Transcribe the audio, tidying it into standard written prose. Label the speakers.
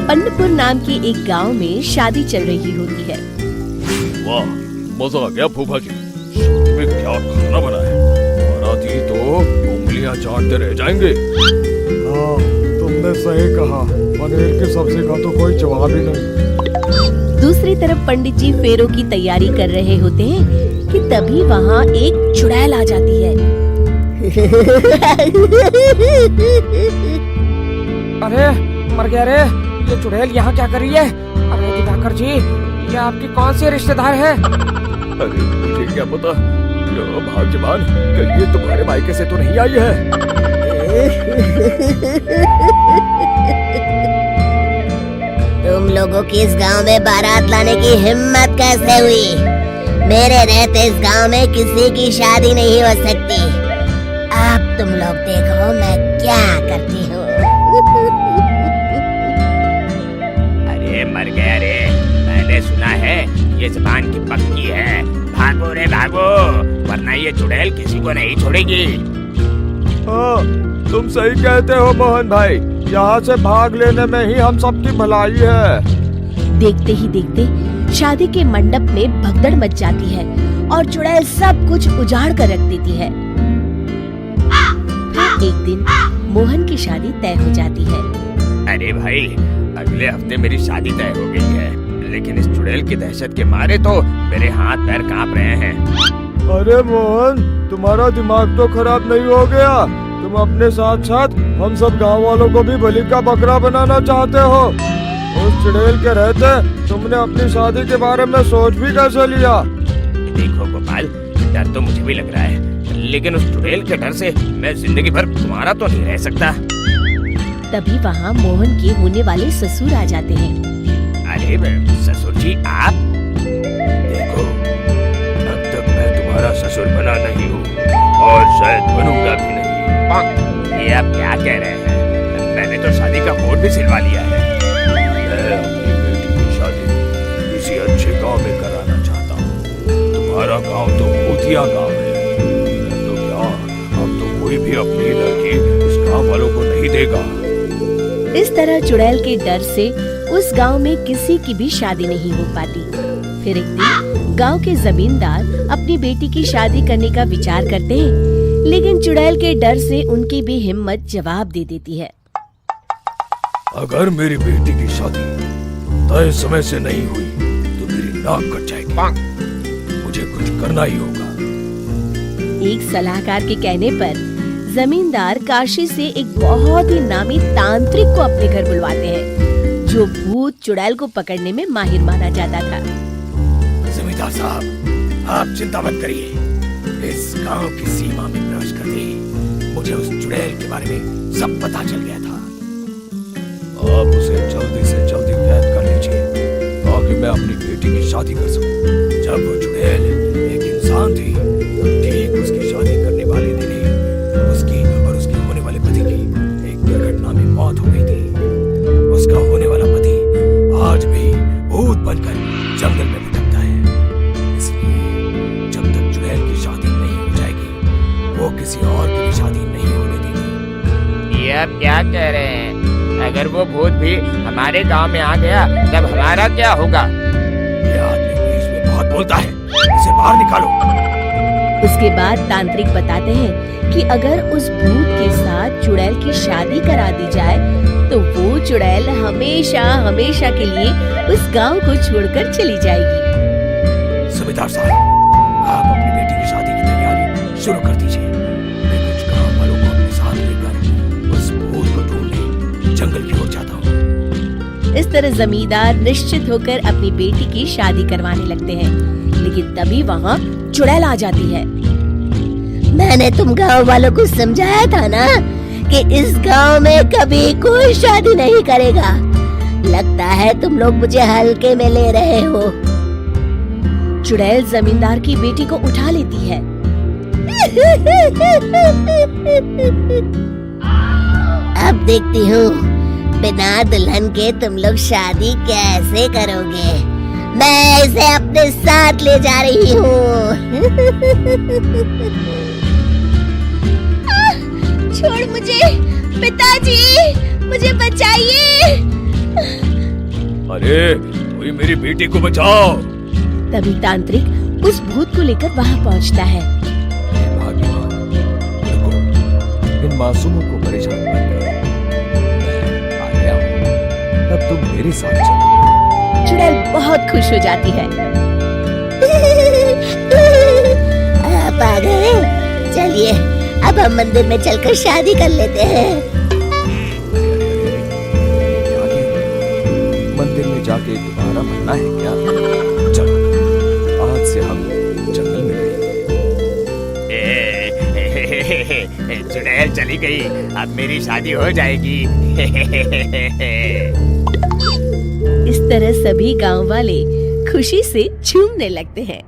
Speaker 1: पन्नपुर नाम के एक गांव में शादी चल रही होती है।
Speaker 2: वाह, मजा आ गया फूफा जी। शादी में क्या खाना बना है? बाराती तो उंगलियां चाटते रह जाएंगे।
Speaker 3: हाँ, तुमने सही कहा। पनीर की सब्जी का तो कोई जवाब ही नहीं।
Speaker 1: दूसरी तरफ पंडित जी फेरों की तैयारी कर रहे होते हैं कि तभी वहाँ एक चुड़ैल आ जाती है।
Speaker 4: अरे मर गया रे, ये चुड़ैल यहाँ क्या कर रही है? अरे दिवाकर जी, ये आपकी कौन सी रिश्तेदार है?
Speaker 2: अरे मुझे क्या पता। लो भाग्यवान, कहीं ये तुम्हारे मायके से तो नहीं आई है?
Speaker 5: तुम लोगों की इस गांव में बारात लाने की हिम्मत कैसे हुई? मेरे रहते इस गांव में किसी की शादी नहीं हो सकती। अब तुम लोग देखो मैं क्या करती हूँ।
Speaker 6: अरे मर गया रे, मैंने सुना है ये जबान की पक्की है। भागो रे भागो, वरना ये चुड़ैल किसी को नहीं छोड़ेगी।
Speaker 3: हाँ, तुम सही कहते हो मोहन भाई। यहाँ से भाग लेने में ही हम सबकी भलाई है।
Speaker 1: देखते ही देखते शादी के मंडप में भगदड़ मच जाती है और चुड़ैल सब कुछ उजाड़ कर रख देती है। फिर एक दिन मोहन की शादी तय हो जाती है।
Speaker 6: अरे भाई, अगले हफ्ते मेरी शादी तय हो गई है, लेकिन इस चुड़ैल की दहशत के मारे तो मेरे हाथ पैर कांप रहे हैं।
Speaker 3: अरे मोहन, तुम्हारा दिमाग तो खराब नहीं हो गया? तुम अपने साथ साथ हम सब गांव वालों को भी बलि का बकरा बनाना चाहते हो? उस चुड़ैल के रहते तुमने अपनी शादी के बारे में सोच भी कैसे लिया?
Speaker 6: देखो गोपाल, डर तो मुझे भी लग रहा है, लेकिन उस चुड़ैल के डर से मैं जिंदगी भर तुम्हारा तो नहीं रह सकता।
Speaker 1: तभी वहाँ मोहन के होने वाले ससुर आ जाते हैं।
Speaker 6: अरे ससुर जी आप?
Speaker 2: देखो, अब तक मैं तुम्हारा ससुर बना नहीं हूँ और शायद बनूंगा भी नहीं।
Speaker 6: ये आप क्या कह रहे हैं? मैंने तो शादी का कोड भी सिलवा लिया है।
Speaker 2: मैं अपनी बेटी की शादी किसी अच्छे गांव में कराना चाहता हूँ। तुम्हारा गांव तो भूतिया गांव है, तो क्या अब तो कोई भी अपनी लड़की इस गांव वालों को नहीं देगा?
Speaker 1: इस तरह चुड़ैल के डर से उस गांव में किसी की भी शादी नहीं हो पाती। फिर एक दिन गांव के जमींदार अपनी बेटी की शादी करने का विचार करते हैं, लेकिन चुड़ैल के डर से उनकी भी हिम्मत जवाब दे देती है।
Speaker 2: अगर मेरी बेटी की शादी तय समय से नहीं हुई तो मेरी नाक कट जाएगी। मुझे कुछ करना ही होगा।
Speaker 1: एक सलाहकार के कहने पर जमींदार काशी से एक बहुत ही नामी तांत्रिक को अपने घर बुलवाते हैं, जो भूत चुड़ैल को पकड़ने में माहिर माना जाता था।
Speaker 2: जमींदार साहब, आप चिंता मत करिए। इस गांव की सीमा में प्रवेश करते ही मुझे उस चुड़ैल के बारे में सब पता चल गया था। आप उसे जल्दी से जल्दी कैद कर लीजिए ताकि मैं अपनी बेटी की शादी कर सकूं। जब वो चुड़ैल एक इंसान थी, ठीक उसकी शादी करने वाले दिन ही उसकी और उसके होने वाले पति की एक दुर्घटना में मौत हो गई थी। उसका होने वाला पति आज भी भूत बनकर जंगल में भटकता है। इसलिए जब तक चुड़ैल की शादी नहीं हो जाएगी, वो किसी और की भी शादी नहीं होने देगी।
Speaker 6: ये आप क्या कह रहे हैं? अगर वो भूत भी हमारे गांव में आ गया तब हमारा क्या होगा?
Speaker 2: ये आदमी बीच में बहुत बोलता है, इसे बाहर निकालो।
Speaker 1: उसके बाद तांत्रिक बताते हैं कि अगर उस भूत के साथ चुड़ैल की शादी करा दी जाए तो वो चुड़ैल हमेशा हमेशा के लिए उस गांव को छोड़कर चली जाएगी।
Speaker 2: जमींदार साहब, आप अपनी बेटी की शादी की तैयारी शुरू कर दीजिए। मैं कुछ गांव वालों को अपने साथ लेकर उस भूत को ढूंढने जंगल की ओर जाता हूँ।
Speaker 1: इस तरह जमींदार निश्चित होकर अपनी बेटी की शादी करवाने लगते हैं, लेकिन तभी वहाँ चुड़ैल आ जाती है।
Speaker 5: मैंने तुम गांव वालों को समझाया था ना कि इस गांव में कभी कोई शादी नहीं करेगा। लगता है तुम लोग मुझे हल्के में ले रहे हो।
Speaker 1: चुड़ैल जमींदार की बेटी को उठा लेती है।
Speaker 5: अब देखती हूँ बिना दुल्हन के तुम लोग शादी कैसे करोगे। मैं इसे अपने साथ ले जा रही हूँ।
Speaker 1: छोड़ मुझे, पिताजी, मुझे बचाइए।
Speaker 2: अरे कोई मेरी बेटी को बचाओ।
Speaker 1: तभी तांत्रिक उस भूत को लेकर वहाँ पहुँचता है।
Speaker 2: हे भाग्यवान, रुको, इन मासूमों को परेशान मत करो। मैं आ गया हूँ, अब तुम मेरे साथ चलो।
Speaker 1: चुड़ैल बहुत खुश हो जाती है।
Speaker 5: आप आ गए, चलिए अब हम मंदिर में चलकर शादी कर लेते हैं।
Speaker 2: मंदिर में जाके दोबारा मरना है क्या? चलो, आज से हम जंगल में रहेंगे।
Speaker 6: चुड़ैल चली गई, अब मेरी शादी हो जाएगी।
Speaker 1: इस तरह सभी गांव वाले खुशी से झूमने लगते हैं।